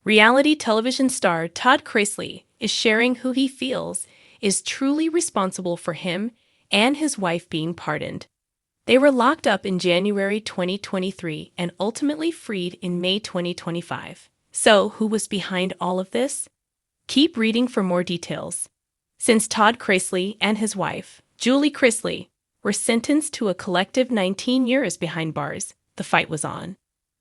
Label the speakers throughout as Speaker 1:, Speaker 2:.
Speaker 1: Reality television star Todd Chrisley is sharing who he feels is truly responsible for him and his wife being pardoned. They were locked up in January 2023 and ultimately freed in May 2025. So, who was behind all of this? Keep reading for more details. Since Todd Chrisley and his wife, Julie Chrisley, were sentenced to a collective 19 years behind bars, the fight was on.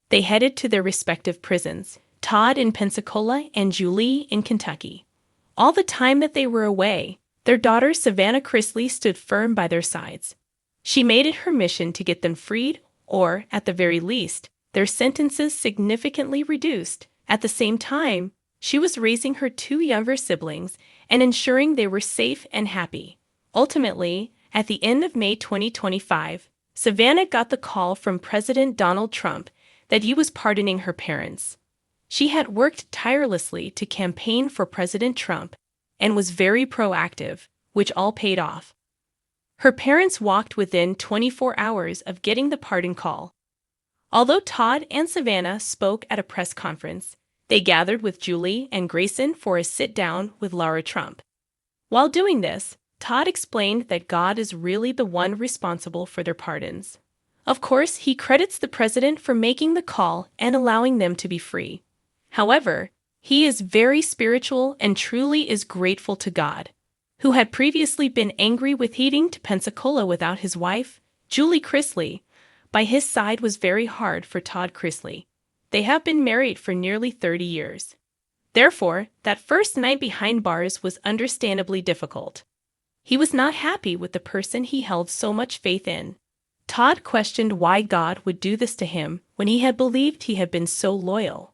Speaker 1: They headed to their respective prisons, Todd in Pensacola and Julie in Kentucky. All the time that they were away, their daughter Savannah Chrisley stood firm by their sides. She made it her mission to get them freed, or, at the very least, their sentences significantly reduced. At the same time, she was raising her two younger siblings and ensuring they were safe and happy. Ultimately, at the end of May 2025, Savannah got the call from President Donald Trump that he was pardoning her parents. She had worked tirelessly to campaign for President Trump and was very proactive, which all paid off. Her parents walked within 24 hours of getting the pardon call. Although Todd and Savannah spoke at a press conference, they gathered with Julie and Grayson for a sit-down with Lara Trump. While doing this, Todd explained that God is really the one responsible for their pardons. Of course, he credits the president for making the call and allowing them to be free. However, he is very spiritual and truly is grateful to God, who had previously been angry with heading to Pensacola without his wife, Julie Chrisley. By his side was very hard for Todd Chrisley. They have been married for nearly 30 years. Therefore, that first night behind bars was understandably difficult. He was not happy with the person he held so much faith in. Todd questioned why God would do this to him when he had believed he had been so loyal.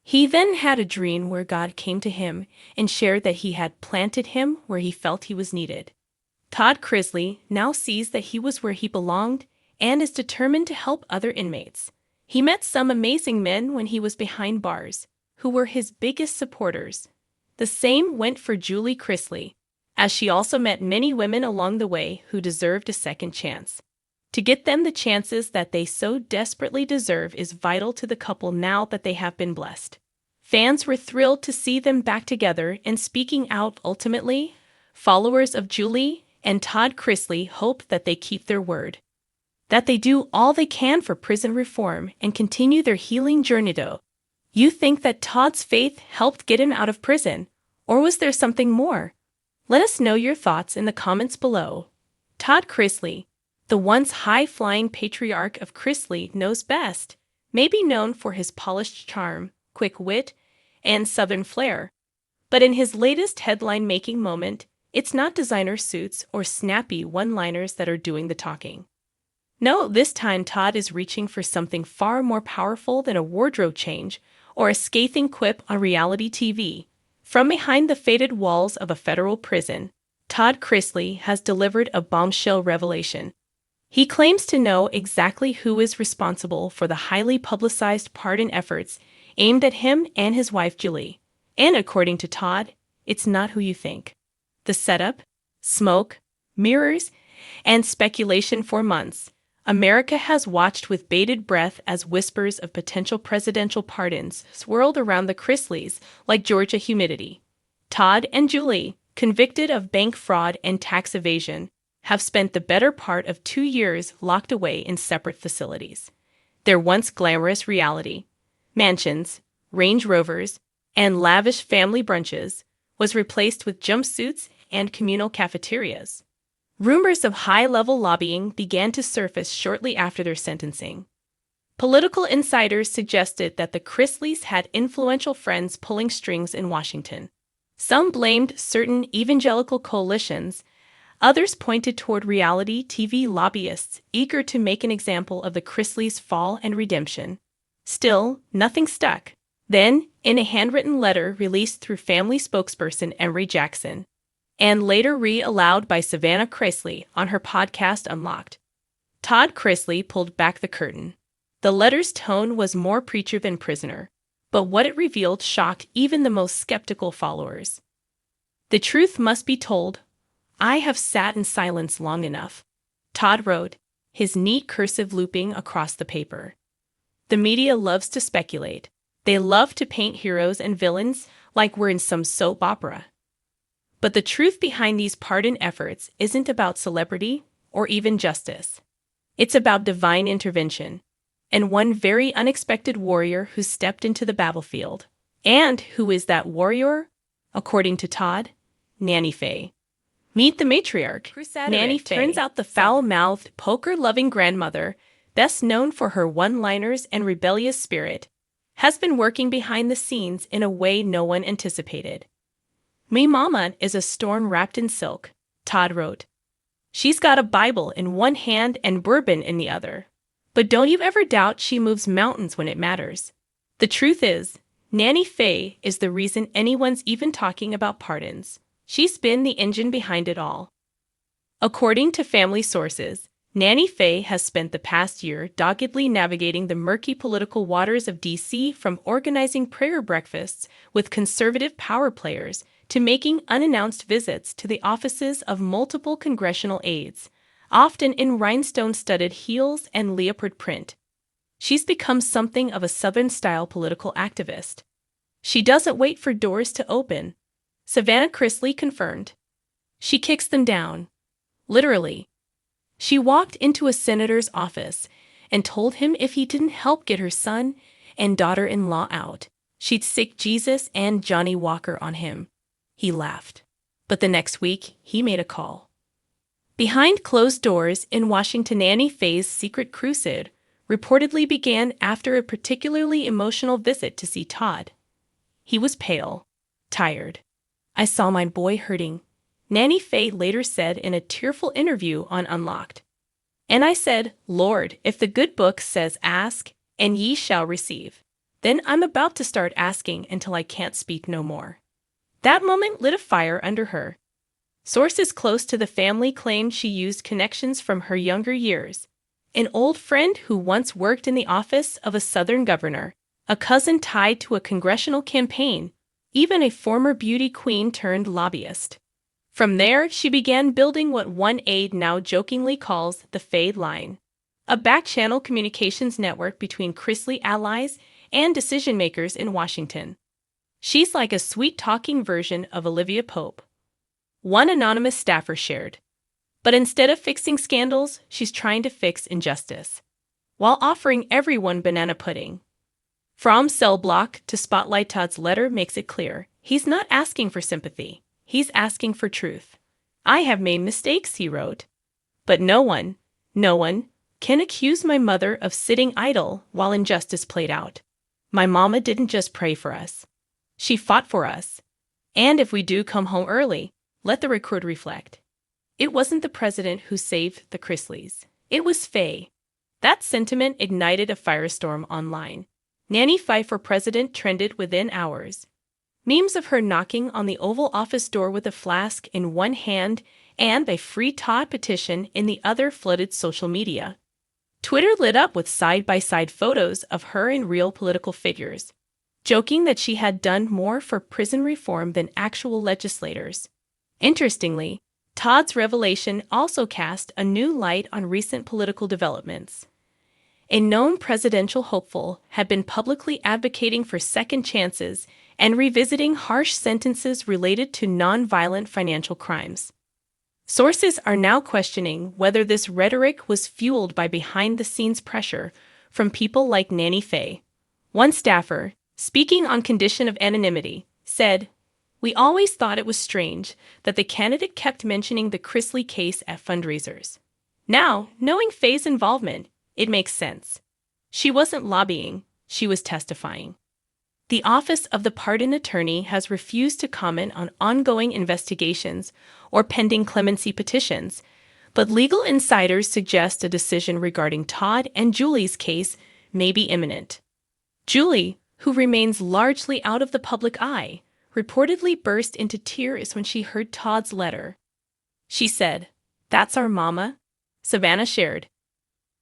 Speaker 1: He then had a dream where God came to him and shared that he had planted him where he felt he was needed. Todd Chrisley now sees that he was where he belonged and is determined to help other inmates. He met some amazing men when he was behind bars, who were his biggest supporters. The same went for Julie Chrisley, as she also met many women along the way who deserved a second chance. To get them the chances that they so desperately deserve is vital to the couple now that they have been blessed. Fans were thrilled to see them back together and speaking out. Ultimately, followers of Julie and Todd Chrisley hope that they keep their word, that they do all they can for prison reform and continue their healing journey. Though you think that Todd's faith helped get him out of prison, or was there something more? Let us know your thoughts in the comments below. Todd Chrisley, the once high-flying patriarch of Chrisley Knows best, may be known for his polished charm, quick wit, and southern flair. But in his latest headline-making moment, it's not designer suits or snappy one-liners that are doing the talking. No, this time Todd is reaching for something far more powerful than a wardrobe change or a scathing quip on reality TV. From behind the faded walls of a federal prison, Todd Chrisley has delivered a bombshell revelation. He claims to know exactly who is responsible for the highly publicized pardon efforts aimed at him and his wife Julie. And according to Todd, it's not who you think. The setup, smoke, mirrors, and speculation for months, America has watched with bated breath as whispers of potential presidential pardons swirled around the Chrisleys like Georgia humidity. Todd and Julie, convicted of bank fraud and tax evasion, have spent the better part of 2 years locked away in separate facilities. Their once glamorous reality, mansions, Range Rovers, and lavish family brunches, was replaced with jumpsuits and communal cafeterias. Rumors of high-level lobbying began to surface shortly after their sentencing. Political insiders suggested that the Chrisleys had influential friends pulling strings in Washington. Some blamed certain evangelical coalitions. Others pointed toward reality TV lobbyists eager to make an example of the Chrisleys' fall and redemption. Still, nothing stuck. Then, in a handwritten letter released through family spokesperson Emery Jackson, and later read-aloud by Savannah Chrisley on her podcast Unlocked, Todd Chrisley pulled back the curtain. The letter's tone was more preacher than prisoner, but what it revealed shocked even the most skeptical followers. The truth must be told. I have sat in silence long enough, Todd wrote, his neat cursive looping across the paper. The media loves to speculate. They love to paint heroes and villains like we're in some soap opera. But the truth behind these pardon efforts isn't about celebrity or even justice. It's about divine intervention, and one very unexpected warrior who stepped into the battlefield. And who is that warrior? According to Todd, Nanny Faye. Meet the matriarch. Nanny Faye turns out the foul-mouthed, poker-loving grandmother, best known for her one-liners and rebellious spirit, has been working behind the scenes in a way no one anticipated. "Me mama is a storm wrapped in silk," Todd wrote. "She's got a Bible in one hand and bourbon in the other. But don't you ever doubt she moves mountains when it matters." The truth is, Nanny Faye is the reason anyone's even talking about pardons. She's been the engine behind it all. According to family sources, Nanny Faye has spent the past year doggedly navigating the murky political waters of D.C., from organizing prayer breakfasts with conservative power players to making unannounced visits to the offices of multiple congressional aides, often in rhinestone-studded heels and leopard print. She's become something of a Southern-style political activist. She doesn't wait for doors to open. Savannah Chrisley confirmed. She kicks them down. Literally. She walked into a senator's office and told him if he didn't help get her son and daughter-in-law out, she'd sick Jesus and Johnny Walker on him. He laughed. But the next week, he made a call. Behind closed doors in Washington, Nanny Faye's secret crusade reportedly began after a particularly emotional visit to see Todd. He was pale, tired. "I saw my boy hurting," Nanny Faye later said in a tearful interview on Unlocked. "And I said, Lord, if the good book says ask, and ye shall receive, then I'm about to start asking until I can't speak no more." That moment lit a fire under her. Sources close to the family claimed she used connections from her younger years. An old friend who once worked in the office of a Southern governor, a cousin tied to a congressional campaign, even a former beauty queen turned lobbyist. From there, she began building what one aide now jokingly calls the Faye Line, a back-channel communications network between Chrisley allies and decision-makers in Washington. She's like a sweet-talking version of Olivia Pope. One anonymous staffer shared. But instead of fixing scandals, she's trying to fix injustice, while offering everyone banana pudding. From Cell Block to Spotlight, Todd's letter makes it clear. He's not asking for sympathy. He's asking for truth. "I have made mistakes," he wrote. "But no one can accuse my mother of sitting idle while injustice played out. My mama didn't just pray for us. She fought for us. And if we do come home early, let the record reflect. It wasn't the president who saved the Chrisleys. It was Faye." That sentiment ignited a firestorm online. Nanny Faye for president trended within hours. Memes of her knocking on the Oval Office door with a flask in one hand and a Free Todd petition in the other flooded social media. Twitter lit up with side-by-side photos of her and real political figures, joking that she had done more for prison reform than actual legislators. Interestingly, Todd's revelation also cast a new light on recent political developments. A known presidential hopeful had been publicly advocating for second chances and revisiting harsh sentences related to nonviolent financial crimes. Sources are now questioning whether this rhetoric was fueled by behind-the-scenes pressure from people like Nanny Faye. One staffer, speaking on condition of anonymity, said, "We always thought it was strange that the candidate kept mentioning the Chrisley case at fundraisers. Now, knowing Faye's involvement, it makes sense. She wasn't lobbying, she was testifying." The Office of the Pardon Attorney has refused to comment on ongoing investigations or pending clemency petitions, but legal insiders suggest a decision regarding Todd and Julie's case may be imminent. Julie, who remains largely out of the public eye, reportedly burst into tears when she heard Todd's letter. She said, "That's our mama," Savannah shared.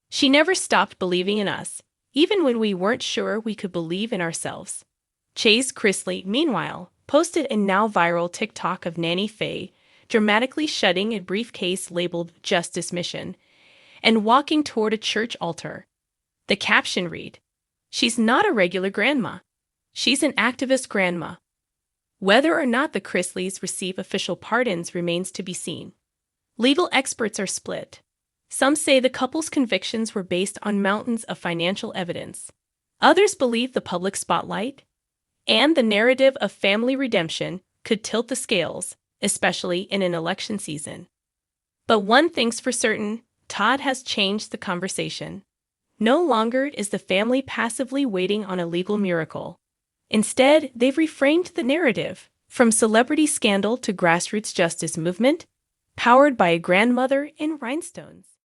Speaker 1: "She never stopped believing in us, even when we weren't sure we could believe in ourselves." Chase Chrisley, meanwhile, posted a now viral TikTok of Nanny Faye dramatically shutting a briefcase labeled Justice Mission and walking toward a church altar. The caption read, "She's not a regular grandma. She's an activist grandma. Whether or not the Chrisleys receive official pardons remains to be seen. Legal experts are split. Some say the couple's convictions were based on mountains of financial evidence. Others believe the public spotlight and the narrative of family redemption could tilt the scales, especially in an election season. But one thing's for certain, Todd has changed the conversation. No longer is the family passively waiting on a legal miracle. Instead, they've reframed the narrative, from celebrity scandal to grassroots justice movement, powered by a grandmother in rhinestones.